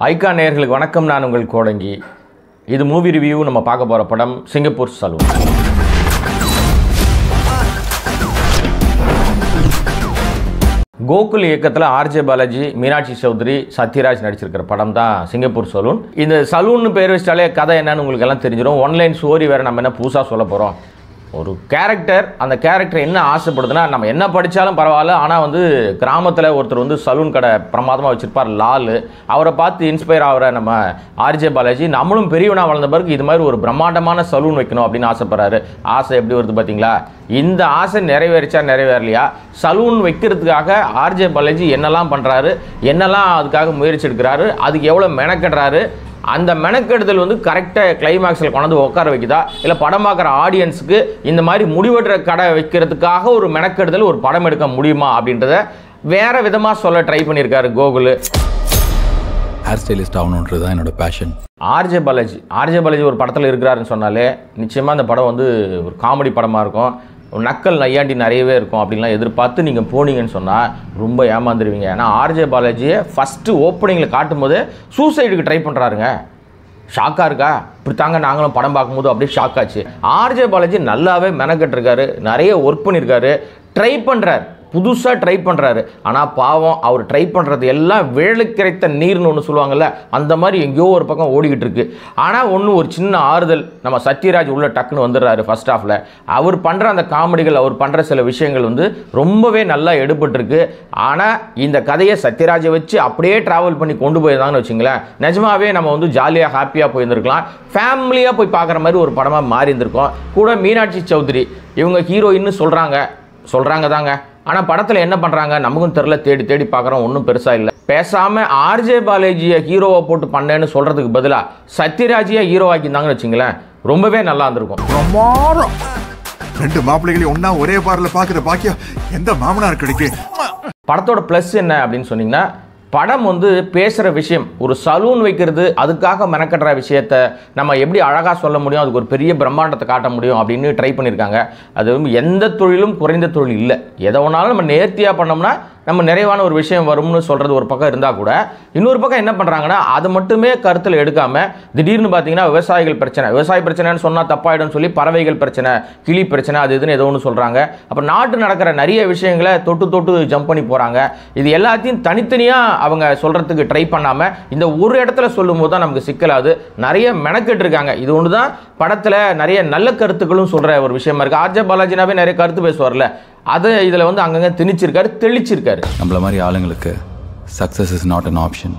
Icon நேயர்களுக்கு வணக்கம். நான் உங்கள் கோடங்கி. இது மூவி ரிவ்யூ. நம்ம பார்க்க போகிற படம் சிங்கப்பூர் சலூன். கோகுல் இயக்கத்தில் ஆர்ஜே பாலாஜி, மீனாட்சி சௌத்ரி, சத்யராஜ் நடிச்சிருக்கிற படம் தான் சிங்கப்பூர் சலூன். இந்த சலூன் பேர் வச்சிட்டாலே கதை என்னன்னு உங்களுக்கு எல்லாம் தெரிஞ்சிடும். ஒன்லைன் ஸ்டோரி வேறு நம்ம என்ன புதுசாக சொல்ல போகிறோம். ஒரு கேரக்டர், அந்த கேரக்டர் என்ன ஆசைப்படுதுன்னா, நம்ம என்ன படித்தாலும் பரவாயில்ல, ஆனால் வந்து கிராமத்தில் ஒருத்தர் வந்து சலூன் கடை பிரமாதமாக வச்சுருப்பார், லால். அவரை பார்த்து இன்ஸ்பயர் ஆகிற நம்ம ஆர்ஜே பாலாஜி, நம்மளும் பெரியவனாக வளர்ந்த பிறகு இது மாதிரி ஒரு பிரம்மாண்டமான சலூன் வைக்கணும் அப்படின்னு ஆசைப்படுறாரு. ஆசை எப்படி வருது பார்த்தீங்களா? இந்த ஆசை நிறைவேறிச்சா நிறைவேறலையா? சலூன் வைக்கிறதுக்காக ஆர்ஜே பாலாஜி என்னெல்லாம் பண்ணுறாரு, என்னெல்லாம் அதுக்காக முயற்சி எடுக்கிறாரு, அதுக்கு எவ்வளோ மெனக்கடுறாரு, அந்த மெனக்கெடுதல் வந்து கரெக்டாக கிளைமேக்ஸில் கொண்டு உட்கார வைக்குதா, இல்லை படம் பார்க்குற ஆடியன்ஸுக்கு இந்த மாதிரி முடிவெடுற கடை வைக்கிறதுக்காக ஒரு மெனக்கெடுதல் ஒரு படம் எடுக்க முடியுமா அப்படின்றத வேற விதமாக சொல்ல ட்ரை பண்ணியிருக்காரு கோகுல். ஹேர் ஸ்டைலிஸ்ட் ஆகணுன்றது தான் என்னோட பேஷன். ஆர்ஜே பாலாஜி ஒரு படத்தில் இருக்கிறாருன்னு சொன்னாலே நிச்சயமாக அந்த படம் வந்து ஒரு காமெடி படமாக இருக்கும், நக்கல் நையாண்டி நிறையவே இருக்கும் அப்படின்லாம் எதிர்பார்த்து நீங்கள் போனீங்கன்னு சொன்னால் ரொம்ப ஏமாந்துருவீங்க. ஏன்னா ஆர்ஜே பாலாஜியை ஃபஸ்ட்டு ஓப்பனிங்கில் காட்டும்போது சூசைடுக்கு ட்ரை பண்ணுறாருங்க. ஷாக்காக இருக்கா? இப்படி தாங்க நாங்களும் படம் பார்க்கும்போது அப்படியே ஷாக் ஆச்சு. ஆர்ஜே பாலாஜி நல்லாவே மெனக்கெட்டிருக்காரு, நிறைய ஒர்க் பண்ணியிருக்காரு, ட்ரை பண்ணுறார், புதுசாக ட்ரை பண்ணுறாரு. ஆனால் பாவம், அவர் ட்ரை பண்ணுறது எல்லாம் விழலுக்கிறைத்த நீர்னு ஒன்று சொல்லுவாங்கள்ல, அந்த மாதிரி எங்கேயோ ஒரு பக்கம் ஓடிக்கிட்டு இருக்கு. ஆனால் ஒரு சின்ன ஆறுதல், நம்ம சத்யராஜ் உள்ள டக்குன்னு வந்துடுறாரு ஃபர்ஸ்ட் ஹாஃபில். அவர் பண்ணுற அந்த காமெடிகள், அவர் பண்ணுற சில விஷயங்கள் வந்து ரொம்பவே நல்லா எடுபட்டுருக்கு. ஆனால் இந்த கதையை சத்யராஜை வச்சு அப்படியே ட்ராவல் பண்ணி கொண்டு போயிருந்தாங்கன்னு வச்சுங்களேன், நிஜமாவே நம்ம வந்து ஜாலியாக ஹாப்பியாக போயிருந்துருக்கலாம், ஃபேமிலியாக போய் பார்க்குற மாதிரி ஒரு படமாக மாறி இருந்திருக்கோம். கூட மீனாட்சி சௌத்ரி இவங்க ஹீரோயின்னு சொல்கிறாங்க தாங்க. ஆனால் படத்தில் என்ன பண்ணுறாங்க நமக்கும் தெரில, தேடி தேடி பார்க்குறோம், ஒன்றும் பெருசாக இல்லை. பேசாமல் ஆர்ஜே பாலாஜியை ஹீரோவை போட்டு பண்ணேன்னு சொல்கிறதுக்கு பதிலாக சத்யராஜியை ஹீரோவாக்கியிருந்தாங்கன்னு வச்சுங்களேன், ரொம்பவே நல்லா இருந்திருக்கும். ரெண்டு மாப்பிள்ளைகளையும் ஒன்றா ஒரே பார்ல பார்க்குற பாக்கியம் எந்த மாமனார் கிடைக்கும். படத்தோட ப்ளஸ் என்ன அப்படின்னு சொன்னீங்கன்னா, படம் வந்து பேசுகிற விஷயம், ஒரு சலூன் வைக்கிறது, அதுக்காக மெனக்கட்டுற விஷயத்த நம்ம எப்படி அழகாக சொல்ல முடியும், அதுக்கு ஒரு பெரிய பிரம்மாண்டத்தை காட்ட முடியும் அப்படின்னு ட்ரை பண்ணியிருக்காங்க. அது எந்த தொழிலும் குறைந்த தொழில் இல்லை. எதை ஒன்றாலும் நம்ம நேர்த்தியாக பண்ணோம்னா நம்ம நிறைவான ஒரு விஷயம் வரும்னு சொல்கிறது ஒரு பக்கம் இருந்தால் கூட, இன்னொரு பக்கம் என்ன பண்ணுறாங்கன்னா, அது மட்டுமே கருத்தில் எடுக்காமல் திடீர்னு பார்த்தீங்கன்னா விவசாய பிரச்சனைன்னு சொன்னால் தப்பாயிடும்னு சொல்லி பறவைகள் பிரச்சனை, கிளி பிரச்சனை, அது இதுன்னு ஏதோ ஒன்று சொல்கிறாங்க. அப்போ நாட்டு நடக்கிற நிறைய விஷயங்களை தொட்டு ஜம்ப் பண்ணி போகிறாங்க. இது எல்லாத்தையும் தனித்தனியாக அவங்க சொல்கிறதுக்கு ட்ரை பண்ணாமல் இந்த ஒரு இடத்துல சொல்லும் போது தான் நமக்கு சிக்கலாது. நிறைய மெனக்கெட்டு இருக்காங்க. இது ஒன்று தான் படத்தில் நிறைய நல்ல கருத்துக்களும் சொல்கிற ஒரு விஷயமா இருக்குது. ஆர்ஜே பாலாஜினாவே நிறைய கருத்து பேசுவார்ல, அதை இதில் வந்து அங்கங்கே தெளிச்சிருக்காரு. நம்மள மாதிரி ஆளுங்களுக்கு success is not an option,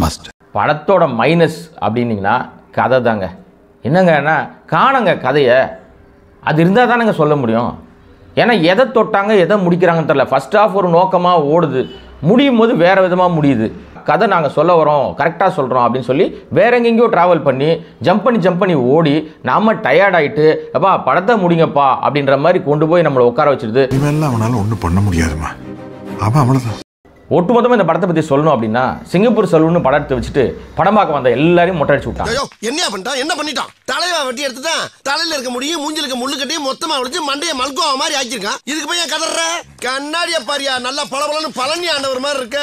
must. படத்தோட மைனஸ் அப்படின்னீங்கன்னா கதை தாங்க. என்னங்கன்னா காணுங்க கதையை, அது இருந்தால் தானங்க சொல்ல முடியும். ஏன்னா எதை தொட்டாங்க எதை முடிக்கிறாங்கன்னு தெரியல. ஃபர்ஸ்ட் ஆஃப் ஒரு நோக்கமாக ஓடுது, முடியும் போது வேறு விதமாக முடியுது. கதை நாங்கள் சொல்ல வரோம், கரெக்டாக சொல்கிறோம் அப்படின்னு சொல்லி வேற எங்கெங்கேயோ ட்ராவல் பண்ணி ஜம்ப் பண்ணி ஓடி நாம டயர்ட் ஆகிட்டு, அப்பா படத்தை முடிங்கப்பா அப்படின்ற மாதிரி கொண்டு போய் நம்மளை உட்கார வச்சிருது. இவெல்லாம் அவனால ஒன்றும் பண்ண முடியாதுமா, அவன் அவ்வளோதான். ஒட்டுமொத்தமாக இந்த படத்தை பற்றி சொல்லணும் அப்படின்னா, சிங்கப்பூர் சலூன் படத்தை வச்சுட்டு படம் பார்க்க வந்த எல்லாரையும் மொட்டை அடிச்சு விட்டான். என்ன பண்ணிட்டான்? தலைவா வெட்டி எடுத்துட்டான், தலையில இருக்க முடியும், மூஞ்சில இருக்க முள்ளு கட்டி மொத்தமா வச்சு மண்டைய மல்கோவா மாதிரி ஆக்கியிருக்கான். இதுக்கு போய் கதற கண்ணாடிய பாரியா, நல்லா பளபளன்னு பழனி ஆண்டவர் மாதிரி இருக்க.